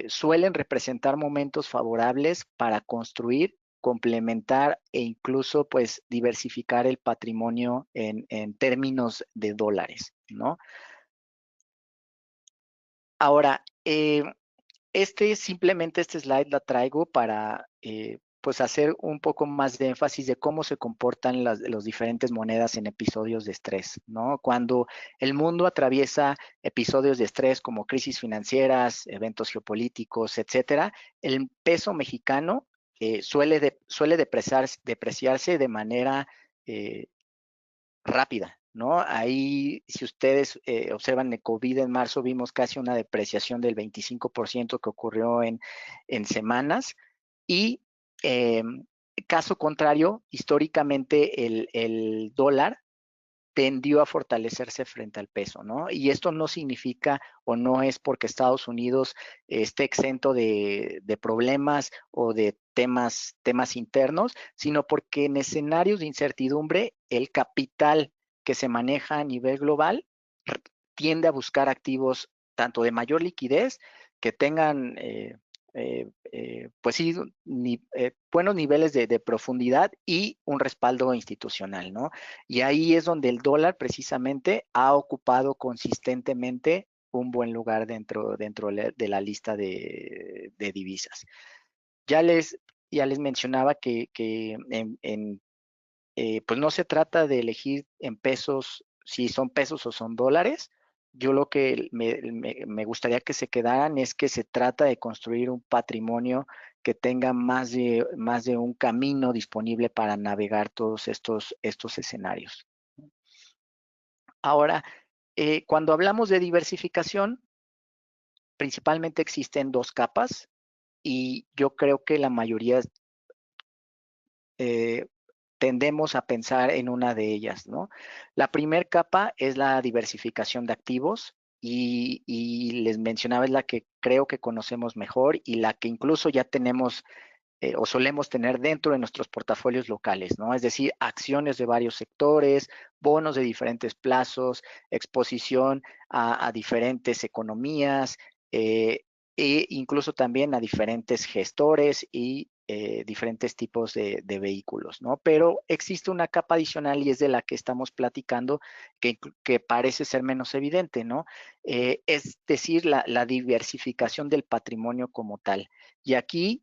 suelen representar momentos favorables para construir, complementar e incluso pues diversificar el patrimonio en términos de dólares, ¿no? Ahora, simplemente este slide la traigo para pues hacer un poco más de énfasis de cómo se comportan los diferentes monedas en episodios de estrés, ¿no? Cuando el mundo atraviesa episodios de estrés como crisis financieras, eventos geopolíticos, etcétera, el peso mexicano suele depreciarse de manera eh, rápida, ¿no? Ahí, si ustedes observan el COVID en marzo, vimos casi una depreciación del 25% que ocurrió en semanas y caso contrario, históricamente el dólar tendió a fortalecerse frente al peso, ¿no? Y esto no significa o no es porque Estados Unidos esté exento de problemas o de temas internos, sino porque en escenarios de incertidumbre el capital que se maneja a nivel global tiende a buscar activos tanto de mayor liquidez que tengan pues sí, buenos niveles de profundidad y un respaldo institucional, ¿no? Y ahí es donde el dólar precisamente ha ocupado consistentemente un buen lugar dentro de la lista de divisas. Ya les mencionaba que pues no se trata de elegir en pesos, si son pesos o son dólares. Yo lo que me gustaría que se quedaran es que se trata de construir un patrimonio que tenga más de un camino disponible para navegar todos estos escenarios. Ahora, cuando hablamos de diversificación, principalmente existen dos capas y yo creo que la mayoría eh, tendemos a pensar en una de ellas, ¿no? La primera capa es la diversificación de activos y les mencionaba es la que creo que conocemos mejor y la que incluso ya tenemos o solemos tener dentro de nuestros portafolios locales, ¿no? Es decir, acciones de varios sectores, bonos de diferentes plazos, exposición a diferentes economías e incluso también a diferentes gestores y diferentes tipos de vehículos, ¿no? Pero existe una capa adicional y es de la que estamos platicando que parece ser menos evidente, ¿no? Es decir, la diversificación del patrimonio como tal. Y aquí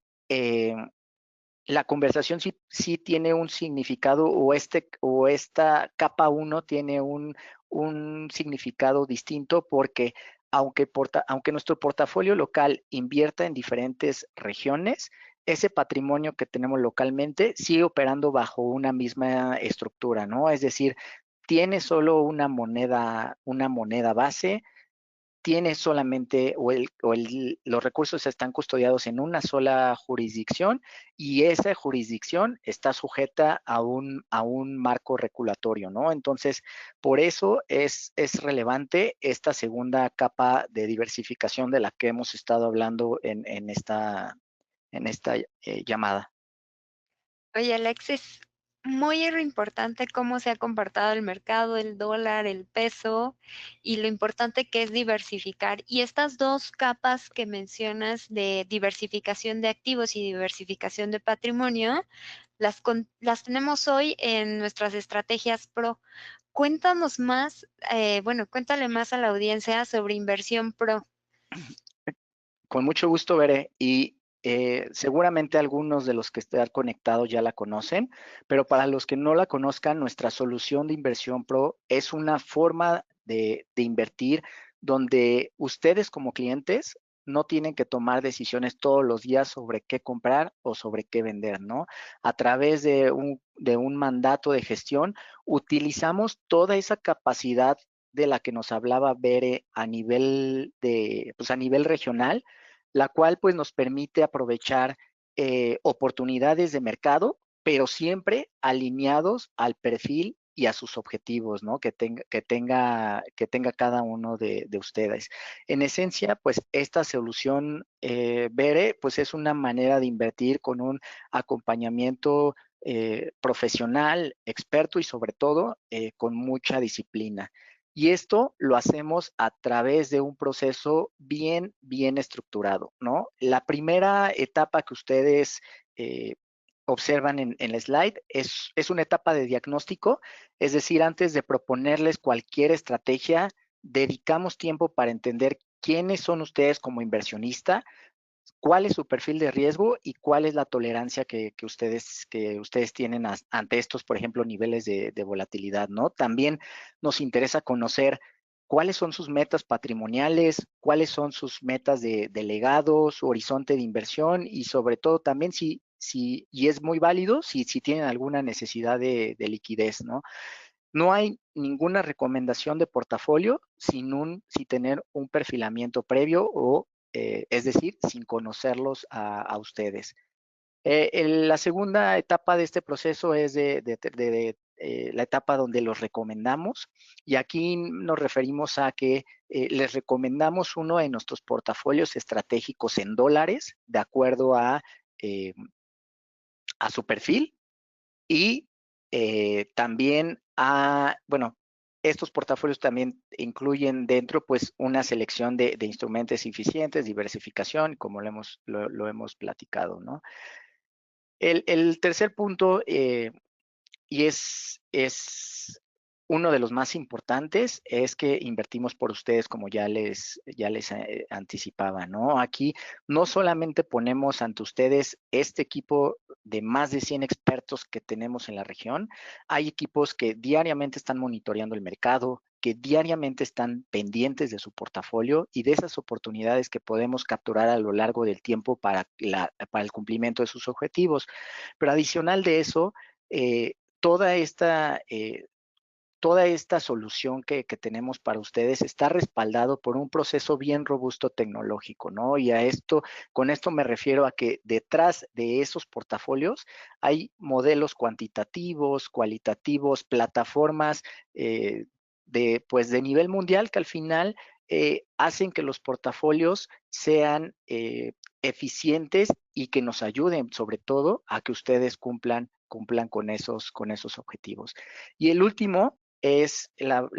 la conversación sí tiene un significado o esta capa 1 tiene un significado distinto porque aunque nuestro portafolio local invierta en diferentes regiones, ese patrimonio que tenemos localmente sigue operando bajo una misma estructura, ¿no? Es decir, tiene solo una moneda base, tiene solamente los recursos están custodiados en una sola jurisdicción y esa jurisdicción está sujeta a un marco regulatorio, ¿no? Entonces, por eso es relevante esta segunda capa de diversificación de la que hemos estado hablando en esta llamada. Oye, Alex, es muy importante cómo se ha comportado el mercado, el dólar, el peso y lo importante que es diversificar. Y estas dos capas que mencionas de diversificación de activos y diversificación de patrimonio, las tenemos hoy en nuestras estrategias Pro. Cuéntanos más, bueno, cuéntale más a la audiencia sobre inversión Pro. Con mucho gusto, Veré. Y seguramente algunos de los que están conectados ya la conocen, pero para los que no la conozcan, nuestra solución de inversión Pro es una forma de invertir donde ustedes como clientes no tienen que tomar decisiones todos los días sobre qué comprar o sobre qué vender, ¿no? A través de un mandato de gestión, utilizamos toda esa capacidad de la que nos hablaba Bere pues a nivel regional, la cual pues nos permite aprovechar oportunidades de mercado, pero siempre alineados al perfil y a sus objetivos, ¿no? Que tenga cada uno de ustedes. En esencia, pues esta solución Bere, pues es una manera de invertir con un acompañamiento profesional, experto y sobre todo con mucha disciplina. Y esto lo hacemos a través de un proceso bien estructurado, ¿no? La primera etapa que ustedes eh, observan en el slide es una etapa de diagnóstico, es decir, antes de proponerles cualquier estrategia, dedicamos tiempo para entender quiénes son ustedes como inversionista, cuál es su perfil de riesgo y cuál es la tolerancia que ustedes tienen ante estos, por ejemplo, niveles de volatilidad, ¿no? También nos interesa conocer cuáles son sus metas patrimoniales, cuáles son sus metas de legado, su horizonte de inversión y sobre todo también y es muy válido, si tienen alguna necesidad de liquidez, ¿no? No hay ninguna recomendación de portafolio sin tener un perfilamiento previo es decir, sin conocerlos a ustedes. La segunda etapa de este proceso es la etapa donde los recomendamos y aquí nos referimos a que les recomendamos uno de nuestros portafolios estratégicos en dólares de acuerdo eh, a su perfil y también bueno, estos portafolios también incluyen dentro pues una selección de instrumentos eficientes, diversificación, como lo hemos platicado, ¿no? El tercer punto, y es uno de los más importantes, es que invertimos por ustedes, como ya les anticipaba, ¿no? Aquí no solamente ponemos ante ustedes este equipo de más de 100 expertos que tenemos en la región, hay equipos que diariamente están monitoreando el mercado, que diariamente están pendientes de su portafolio y de esas oportunidades que podemos capturar a lo largo del tiempo para el cumplimiento de sus objetivos. Pero adicional de eso, toda toda esta solución que tenemos para ustedes está respaldado por un proceso bien robusto tecnológico, ¿no? Y con esto me refiero a que detrás de esos portafolios hay modelos cuantitativos, cualitativos, plataformas pues de nivel mundial que al final hacen que los portafolios sean eficientes y que nos ayuden sobre todo a que ustedes cumplan con esos objetivos. Y el último es la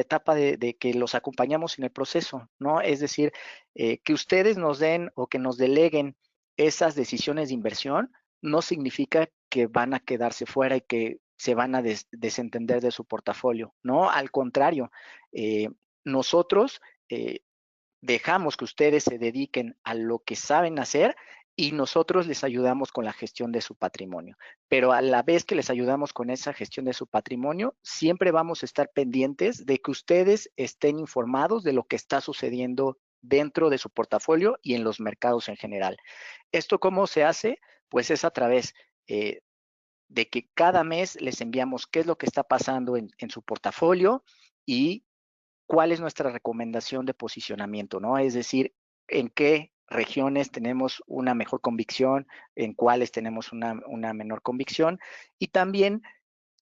etapa de que los acompañamos en el proceso, ¿no? Es decir, que ustedes nos den o que nos deleguen esas decisiones de inversión no significa que van a quedarse fuera y que se van a desentender de su portafolio, ¿no? Al contrario, nosotros dejamos que ustedes se dediquen a lo que saben hacer y nosotros les ayudamos con la gestión de su patrimonio. Pero a la vez que les ayudamos con esa gestión de su patrimonio, siempre vamos a estar pendientes de que ustedes estén informados de lo que está sucediendo dentro de su portafolio y en los mercados en general. ¿Esto cómo se hace? Pues es a través de que cada mes les enviamos qué es lo que está pasando en su portafolio y cuál es nuestra recomendación de posicionamiento, ¿no? Es decir, en qué regiones tenemos una mejor convicción, en cuáles tenemos una menor convicción, y también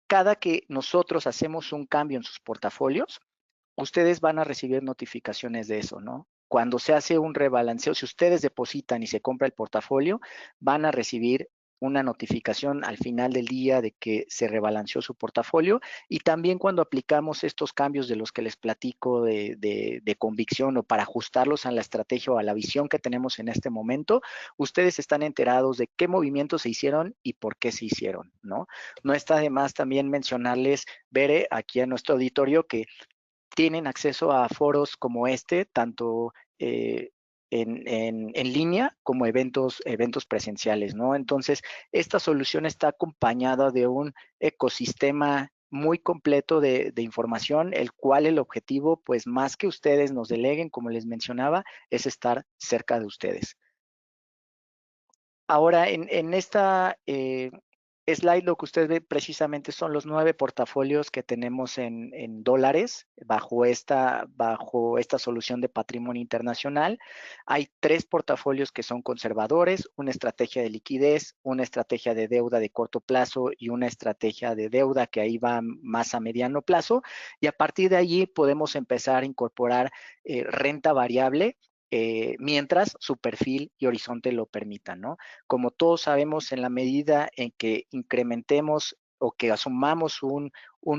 cada que nosotros hacemos un cambio en sus portafolios, ustedes van a recibir notificaciones de eso, ¿no? Cuando se hace un rebalanceo, si ustedes depositan y se compra el portafolio, van a recibir una notificación al final del día de que se rebalanceó su portafolio, y también cuando aplicamos estos cambios de los que les platico de convicción o para ajustarlos a la estrategia o a la visión que tenemos en este momento, ustedes están enterados de qué movimientos se hicieron y por qué se hicieron, ¿no? No está de más también mencionarles, Bere, aquí a nuestro auditorio, que tienen acceso a foros como este, tanto en línea como eventos presenciales, ¿no? Entonces, esta solución está acompañada de un ecosistema muy completo de información, el cual el objetivo, pues más que ustedes nos deleguen, como les mencionaba, es estar cerca de ustedes. Ahora, en esta slide, lo que usted ve precisamente son los 9 portafolios que tenemos en dólares bajo esta solución de patrimonio internacional. Hay 3 portafolios que son conservadores, una estrategia de liquidez, una estrategia de deuda de corto plazo y una estrategia de deuda que ahí va más a mediano plazo. Y a partir de allí podemos empezar a incorporar renta variable, mientras su perfil y horizonte lo permitan, ¿no? Como todos sabemos, en la medida en que incrementemos o que asumamos un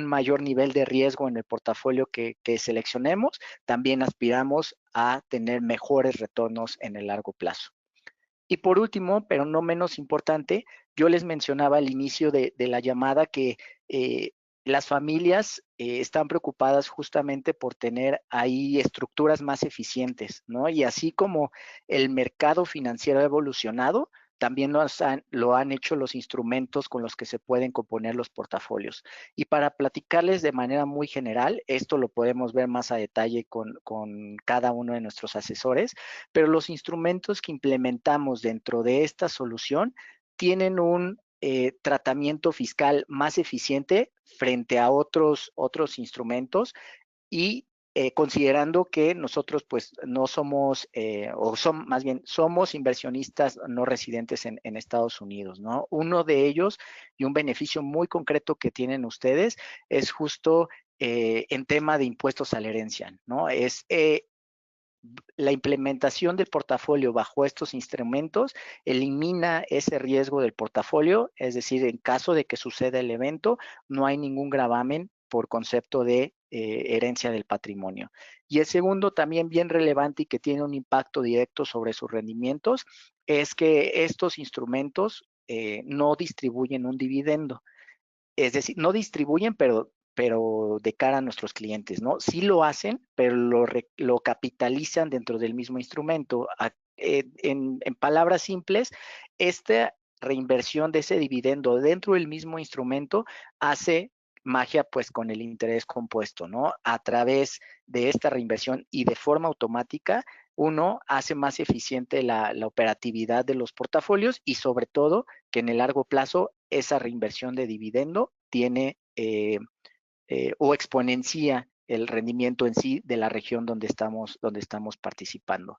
mayor nivel de riesgo en el portafolio que seleccionemos, también aspiramos a tener mejores retornos en el largo plazo. Y por último, pero no menos importante, yo les mencionaba al inicio de la llamada que las familias están preocupadas justamente por tener ahí estructuras más eficientes, ¿no? Y así como el mercado financiero ha evolucionado, también lo han hecho los instrumentos con los que se pueden componer los portafolios. Y para platicarles de manera muy general, esto lo podemos ver más a detalle con cada uno de nuestros asesores, pero los instrumentos que implementamos dentro de esta solución tienen un tratamiento fiscal más eficiente frente a otros instrumentos, y considerando que nosotros pues no somos, más bien somos inversionistas no residentes en Estados Unidos, ¿no? Uno de ellos y un beneficio muy concreto que tienen ustedes es justo en tema de impuestos a la herencia, ¿no? Es la implementación del portafolio bajo estos instrumentos elimina ese riesgo del portafolio, es decir, en caso de que suceda el evento, no hay ningún gravamen por concepto de herencia del patrimonio. Y el segundo, también bien relevante y que tiene un impacto directo sobre sus rendimientos, es que estos instrumentos no distribuyen un dividendo. Es decir, no distribuyen, pero de cara a nuestros clientes, ¿no? Sí lo hacen, pero lo capitalizan dentro del mismo instrumento. En palabras simples, esta reinversión de ese dividendo dentro del mismo instrumento hace magia pues con el interés compuesto, ¿no? A través de esta reinversión y de forma automática, uno hace más eficiente la operatividad de los portafolios, y sobre todo que en el largo plazo esa reinversión de dividendo tiene o exponencia el rendimiento en sí de la región donde estamos participando.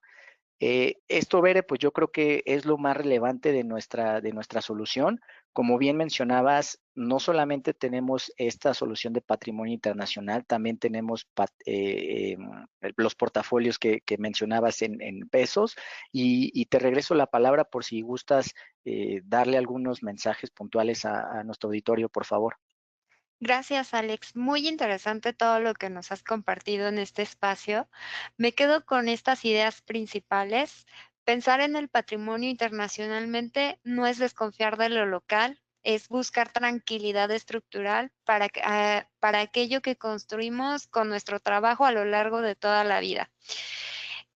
Esto, Bere, pues yo creo que es lo más relevante de nuestra solución. Como bien mencionabas, no solamente tenemos esta solución de patrimonio internacional, también tenemos los portafolios que mencionabas en pesos, y te regreso la palabra por si gustas darle algunos mensajes puntuales a nuestro auditorio, por favor. Gracias, Alex. Muy interesante todo lo que nos has compartido en este espacio. Me quedo con estas ideas principales. Pensar en el patrimonio internacionalmente no es desconfiar de lo local, es buscar tranquilidad estructural para aquello que construimos con nuestro trabajo a lo largo de toda la vida.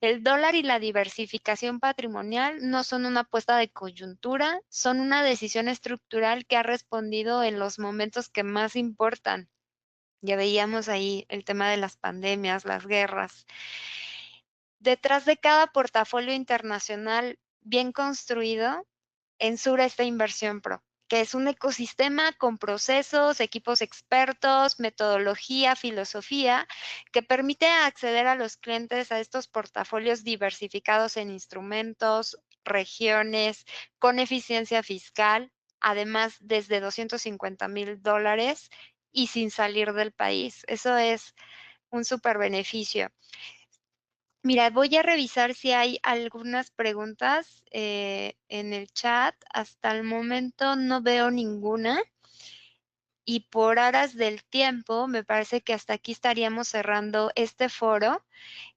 El dólar y la diversificación patrimonial no son una apuesta de coyuntura, son una decisión estructural que ha respondido en los momentos que más importan. Ya veíamos ahí el tema de las pandemias, las guerras. Detrás de cada portafolio internacional bien construido, Ensura esta inversión pro. que es un ecosistema con procesos, equipos expertos, metodología, filosofía, que permite acceder a los clientes a estos portafolios diversificados en instrumentos, regiones, con eficiencia fiscal, además desde $250,000 y sin salir del país. Eso es un súper beneficio. Mira, voy a revisar si hay algunas preguntas en el chat. Hasta el momento no veo ninguna. Y por aras del tiempo, me parece que hasta aquí estaríamos cerrando este foro.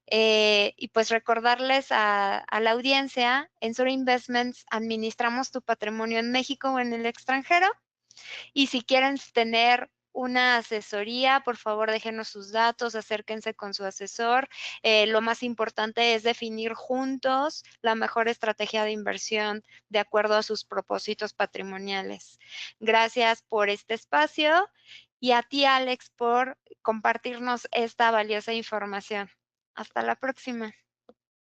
Y pues recordarles a la audiencia, en Sura Investments administramos tu patrimonio en México o en el extranjero. Y si quieren tener una asesoría, por favor déjenos sus datos, acérquense con su asesor. Lo más importante es definir juntos la mejor estrategia de inversión de acuerdo a sus propósitos patrimoniales. Gracias por este espacio y a ti, Alex, por compartirnos esta valiosa información. Hasta la próxima.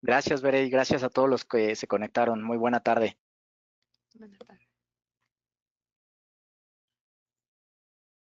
Gracias, Bere, y gracias a todos los que se conectaron. Muy buena tarde. Buenas tardes.